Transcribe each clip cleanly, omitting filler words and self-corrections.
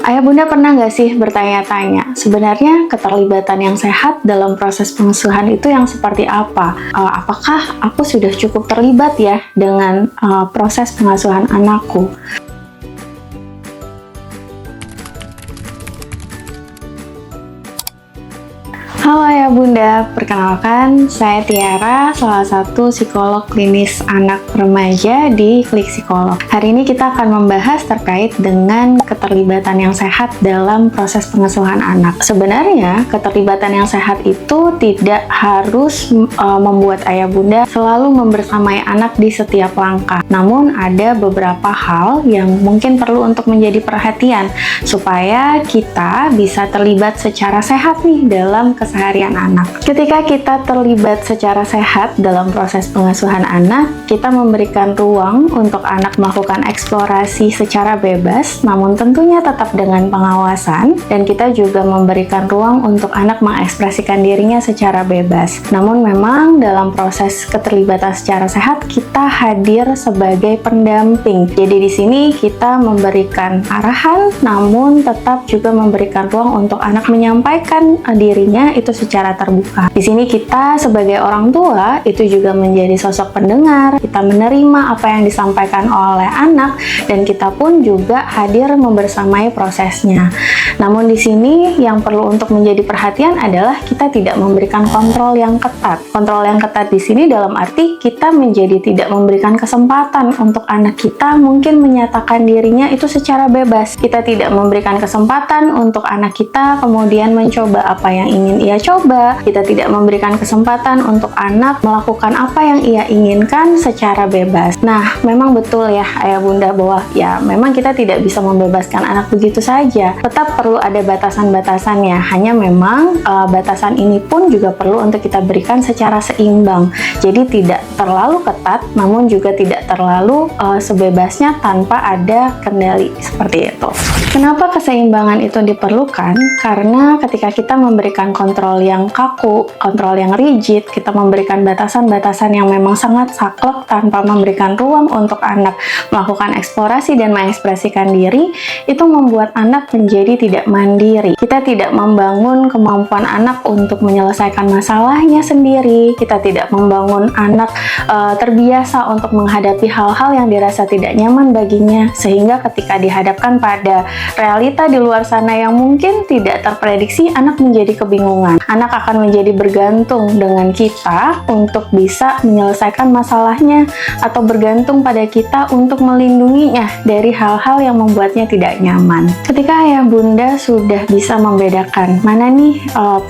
Ayah bunda pernah nggak sih bertanya-tanya, sebenarnya keterlibatan yang sehat dalam proses pengasuhan itu yang seperti apa? Apakah aku sudah cukup terlibat ya dengan proses pengasuhan anakku? Halo ya bunda, perkenalkan saya Tiara, salah satu psikolog klinis anak remaja di Klik Psikolog. Hari ini kita akan membahas terkait dengan keterlibatan yang sehat dalam proses pengasuhan anak. Sebenarnya keterlibatan yang sehat itu tidak harus membuat ayah bunda selalu membersamai anak di setiap langkah. Namun ada beberapa hal yang mungkin perlu untuk menjadi perhatian supaya kita bisa terlibat secara sehat nih dalam keseharian anak. Ketika kita terlibat secara sehat dalam proses pengasuhan anak, kita memberikan ruang untuk anak melakukan eksplorasi secara bebas, namun tentunya tetap dengan pengawasan, dan kita juga memberikan ruang untuk anak mengekspresikan dirinya secara bebas. Namun memang dalam proses keterlibatan secara sehat, kita hadir sebagai pendamping. Jadi di sini kita memberikan arahan, namun tetap juga memberikan ruang untuk anak menyampaikan dirinya itu secara terbuka. Di sini kita sebagai orang tua itu juga menjadi sosok pendengar, kita menerima apa yang disampaikan oleh anak dan kita pun juga hadir membersamai prosesnya. Namun di sini yang perlu untuk menjadi perhatian adalah kita tidak memberikan kontrol yang ketat. Kontrol yang ketat di sini dalam arti kita menjadi tidak memberikan kesempatan untuk anak kita mungkin menyatakan dirinya itu secara bebas. Kita tidak memberikan kesempatan untuk anak kita kemudian mencoba apa yang ingin ia coba. Kita tidak memberikan kesempatan untuk anak melakukan apa yang ia inginkan secara bebas. Nah, memang betul ya ayah bunda bahwa ya memang kita tidak bisa membebaskan anak begitu saja. Tetap perlu ada batasan-batasannya. Hanya memang batasan ini pun juga perlu untuk kita berikan secara seimbang. Jadi tidak terlalu ketat, namun juga tidak terlalu sebebasnya tanpa ada kendali seperti itu. Kenapa keseimbangan itu diperlukan? Karena ketika kita memberikan kontrol yang kaku, kontrol yang rigid, kita memberikan batasan-batasan yang memang sangat saklek tanpa memberikan ruang untuk anak melakukan eksplorasi dan mengekspresikan diri, itu membuat anak menjadi tidak mandiri. Kita tidak membangun kemampuan anak untuk menyelesaikan masalahnya sendiri, kita tidak membangun anak terbiasa untuk menghadapi hal-hal yang dirasa tidak nyaman baginya, sehingga ketika dihadapkan pada realita di luar sana yang mungkin tidak terprediksi, anak menjadi kebingungan. Anak akan menjadi bergantung dengan kita untuk bisa menyelesaikan masalahnya atau bergantung pada kita untuk melindunginya dari hal-hal yang membuatnya tidak nyaman. Ketika ayah bunda sudah bisa membedakan mana nih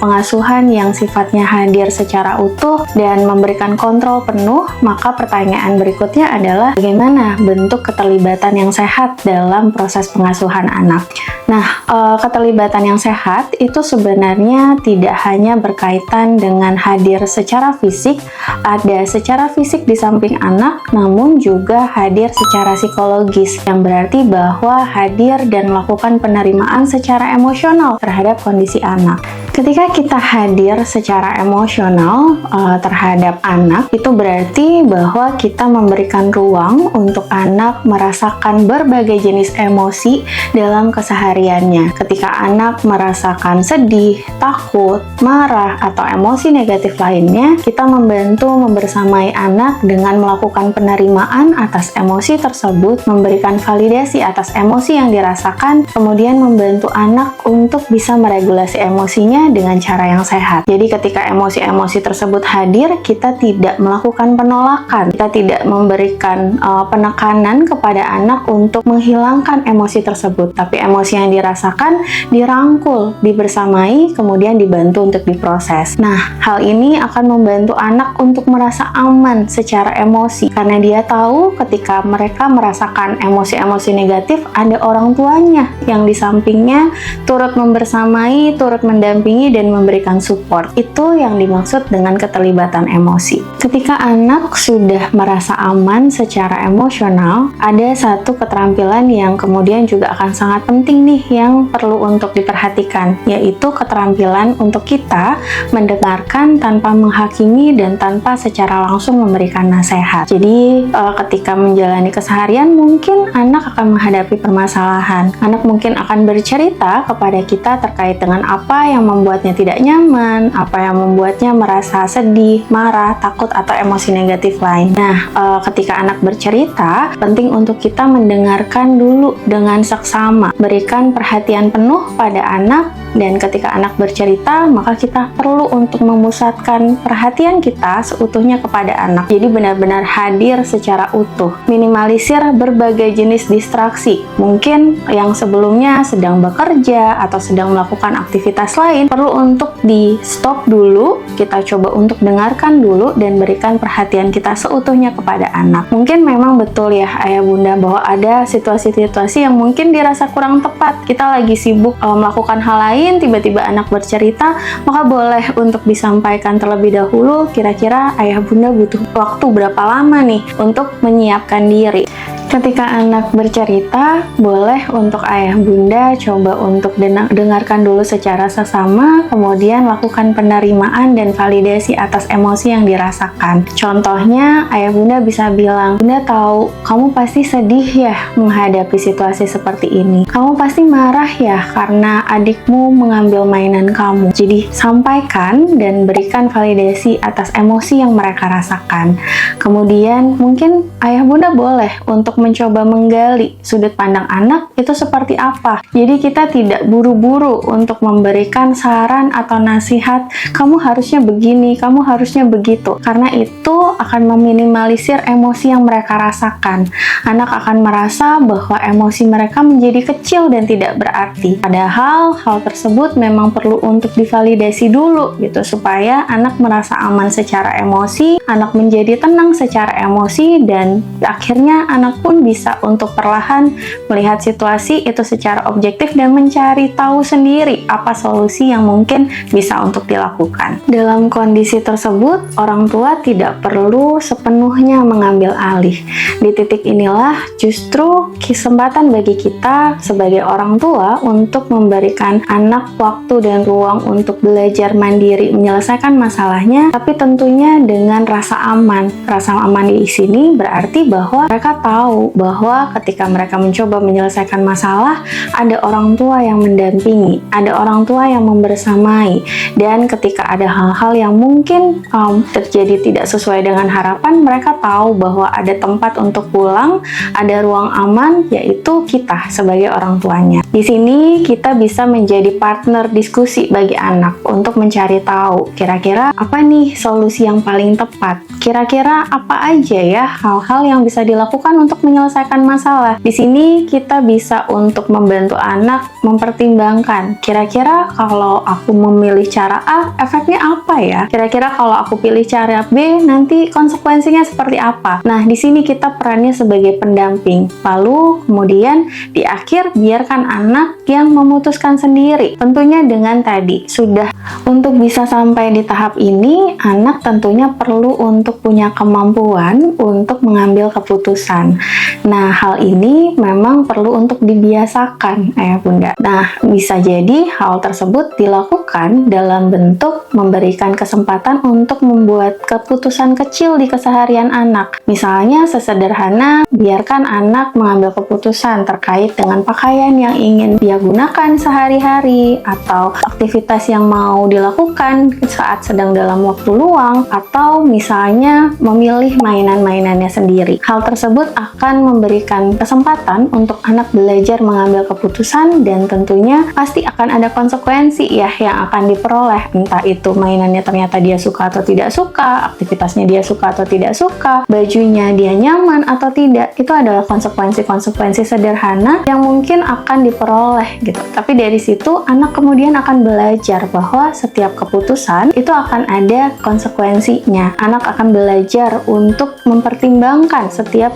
pengasuhan yang sifatnya hadir secara utuh dan memberikan kontrol penuh, maka pertanyaan berikutnya adalah bagaimana bentuk keterlibatan yang sehat dalam proses pengasuhan anak. Nah, keterlibatan yang sehat itu sebenarnya tidak hanya berkaitan dengan hadir secara fisik, ada secara fisik di samping anak, namun juga hadir secara psikologis, yang berarti bahwa hadir dan melakukan penerimaan secara emosional terhadap kondisi anak. Ketika kita hadir secara emosional terhadap anak, itu berarti bahwa kita memberikan ruang untuk anak merasakan berbagai jenis emosi dalam kesehariannya. Ketika anak merasakan sedih, takut, marah, atau emosi negatif lainnya, kita membantu membersamai anak dengan melakukan penerimaan atas emosi tersebut, memberikan validasi atas emosi yang dirasakan, kemudian membantu anak untuk bisa meregulasi emosinya dengan cara yang sehat. Jadi ketika emosi-emosi tersebut hadir, kita tidak melakukan penolakan, kita tidak memberikan penekanan kepada anak untuk menghilangkan emosi tersebut, tapi emosi yang dirasakan dirangkul, dibersamai, kemudian dibantu untuk diproses. Nah, hal ini akan membantu anak untuk merasa aman secara emosi, karena dia tahu ketika mereka merasakan emosi-emosi negatif, ada orang tuanya yang di sampingnya turut membersamai, turut mendampingi, dan memberikan support. Itu yang dimaksud dengan keterlibatan emosi. Ketika anak sudah merasa aman secara emosional, ada satu keterampilan yang kemudian juga akan sangat penting nih nih yang perlu untuk diperhatikan, yaitu keterampilan untuk kita mendengarkan tanpa menghakimi dan tanpa secara langsung memberikan nasihat. Jadi ketika menjalani keseharian, mungkin anak akan menghadapi permasalahan. Anak mungkin akan bercerita kepada kita terkait dengan apa yang membuatnya tidak nyaman, apa yang membuatnya merasa sedih, marah, takut, atau emosi negatif lain. Nah, ketika anak bercerita, penting untuk kita mendengarkan dulu dengan seksama, berikan perhatian penuh pada anak, dan ketika anak bercerita, maka kita perlu untuk memusatkan perhatian kita seutuhnya kepada anak. Jadi benar-benar hadir secara utuh. Minimalisir berbagai jenis distraksi. Mungkin yang sebelumnya sedang bekerja atau sedang melakukan aktivitas lain, perlu untuk di stop dulu, kita coba untuk dengarkan dulu dan berikan perhatian kita seutuhnya kepada anak. Mungkin memang betul ya ayah bunda bahwa ada situasi-situasi yang mungkin dirasa kurang tepat. Kita lagi sibuk melakukan hal lain, tiba-tiba anak bercerita, maka boleh untuk disampaikan terlebih dahulu, kira-kira ayah bunda butuh waktu berapa lama nih untuk menyiapkan diri. Ketika anak bercerita, boleh untuk ayah bunda coba untuk dengarkan dulu secara sesama, kemudian lakukan penerimaan dan validasi atas emosi yang dirasakan. Contohnya, ayah bunda bisa bilang, "Bunda tahu kamu pasti sedih ya menghadapi situasi seperti ini. Kamu pasti marah ya karena adikmu mengambil mainan kamu." Jadi, sampaikan dan berikan validasi atas emosi yang mereka rasakan. Kemudian, mungkin ayah bunda boleh untuk mencoba menggali sudut pandang anak itu seperti apa. Jadi kita tidak buru-buru untuk memberikan saran atau nasihat, kamu harusnya begini, kamu harusnya begitu. Karena itu akan meminimalisir emosi yang mereka rasakan. Anak akan merasa bahwa emosi mereka menjadi kecil dan tidak berarti. Padahal hal tersebut memang perlu untuk divalidasi dulu gitu, supaya anak merasa aman secara emosi, anak menjadi tenang secara emosi, dan akhirnya anak pun bisa untuk perlahan melihat situasi itu secara objektif dan mencari tahu sendiri apa solusi yang mungkin bisa untuk dilakukan. Dalam kondisi tersebut, orang tua tidak perlu sepenuhnya mengambil alih. Di titik inilah justru kesempatan bagi kita sebagai orang tua untuk memberikan anak waktu dan ruang untuk belajar mandiri menyelesaikan masalahnya, tapi tentunya dengan rasa aman. Rasa aman di sini berarti bahwa mereka tahu bahwa ketika mereka mencoba menyelesaikan masalah, ada orang tua yang mendampingi, ada orang tua yang membersamai, dan ketika ada hal-hal yang mungkin terjadi tidak sesuai dengan harapan, mereka tahu bahwa ada tempat untuk pulang, ada ruang aman, yaitu kita sebagai orang tuanya. Di sini kita bisa menjadi partner diskusi bagi anak untuk mencari tahu kira-kira apa nih solusi yang paling tepat, kira-kira apa aja ya hal-hal yang bisa dilakukan untuk menyelesaikan masalah. Di sini kita bisa untuk membantu anak mempertimbangkan, kira-kira kalau aku memilih cara A, efeknya apa ya? Kira-kira kalau aku pilih cara B, nanti konsekuensinya seperti apa? Nah, di sini kita perannya sebagai pendamping. Lalu kemudian di akhir biarkan anak yang memutuskan sendiri. Tentunya dengan tadi sudah untuk bisa sampai di tahap ini, anak tentunya perlu untuk punya kemampuan untuk mengambil keputusan. Nah, hal ini memang perlu untuk dibiasakan, ayah bunda. Nah, bisa jadi hal tersebut dilakukan dalam bentuk memberikan kesempatan untuk membuat keputusan kecil di keseharian anak. Misalnya sesederhana, biarkan anak mengambil keputusan terkait dengan pakaian yang ingin dia gunakan sehari-hari, atau aktivitas yang mau dilakukan saat sedang dalam waktu luang, atau misalnya memilih mainan-mainannya sendiri. Hal tersebut akan memberikan kesempatan untuk anak belajar mengambil keputusan, dan tentunya pasti akan ada konsekuensi ya yang akan diperoleh, entah itu mainannya ternyata dia suka atau tidak suka, aktivitasnya dia suka atau tidak suka, bajunya dia nyaman atau tidak. Itu adalah konsekuensi-konsekuensi sederhana yang mungkin akan diperoleh gitu. Tapi dari situ anak kemudian akan belajar bahwa bahwa setiap keputusan itu akan ada konsekuensinya. Anak akan belajar untuk mempertimbangkan setiap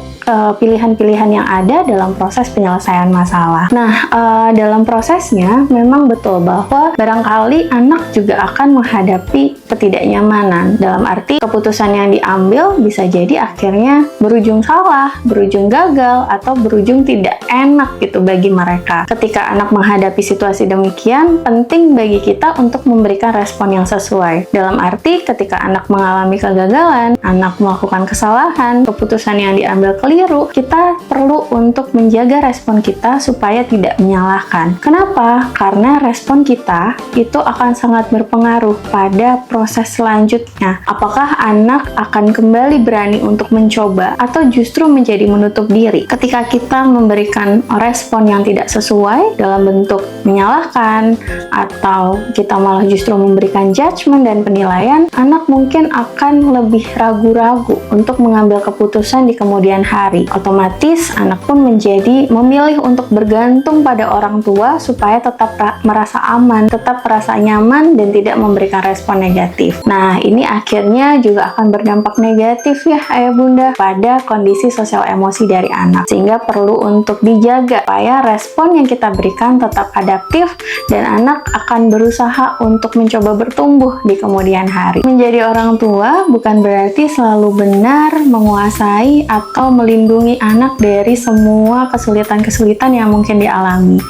pilihan-pilihan yang ada dalam proses penyelesaian masalah. Nah, dalam prosesnya memang betul bahwa barangkali anak juga akan menghadapi ketidaknyamanan. Dalam arti keputusan yang diambil bisa jadi akhirnya berujung salah, berujung gagal, atau berujung tidak enak gitu bagi mereka. Ketika anak menghadapi situasi demikian, penting bagi kita untuk memberikan respon yang sesuai. Dalam arti ketika anak mengalami kegagalan, anak melakukan kesalahan, keputusan yang diambil keliru, kita perlu untuk menjaga respon kita supaya tidak menyalahkan. Kenapa? Karena respon kita itu akan sangat berpengaruh pada proses selanjutnya. Apakah anak akan kembali berani untuk mencoba atau justru menjadi menutup diri? Ketika kita memberikan respon yang tidak sesuai dalam bentuk menyalahkan atau kita malah justru memberikan judgement dan penilaian, anak mungkin akan lebih ragu-ragu untuk mengambil keputusan di kemudian hari. Otomatis anak pun menjadi memilih untuk bergantung pada orang tua supaya tetap merasa aman, tetap merasa nyaman dan tidak memberikan respon negatif. Nah, ini akhirnya juga akan berdampak negatif ya ayah bunda pada kondisi sosial emosi dari anak, sehingga perlu untuk dijaga supaya respon yang kita berikan tetap adaptif dan anak akan berusaha untuk mencoba bertumbuh di kemudian hari. Menjadi orang tua bukan berarti selalu benar menguasai atau melindungi anak dari semua kesulitan-kesulitan yang mungkin dialami.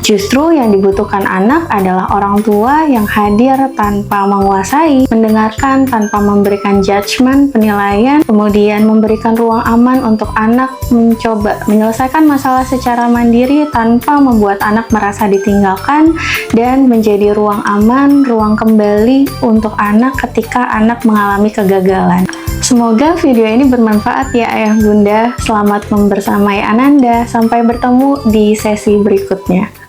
Justru yang dibutuhkan anak adalah orang tua yang hadir tanpa menguasai, mendengarkan tanpa memberikan judgement, penilaian, kemudian memberikan ruang aman untuk anak mencoba menyelesaikan masalah secara mandiri tanpa membuat anak merasa ditinggalkan, dan menjadi ruang aman, ruang kembali untuk anak ketika anak mengalami kegagalan. Semoga video ini bermanfaat ya ayah bunda. Selamat membersamai Ananda. Sampai bertemu di sesi berikutnya.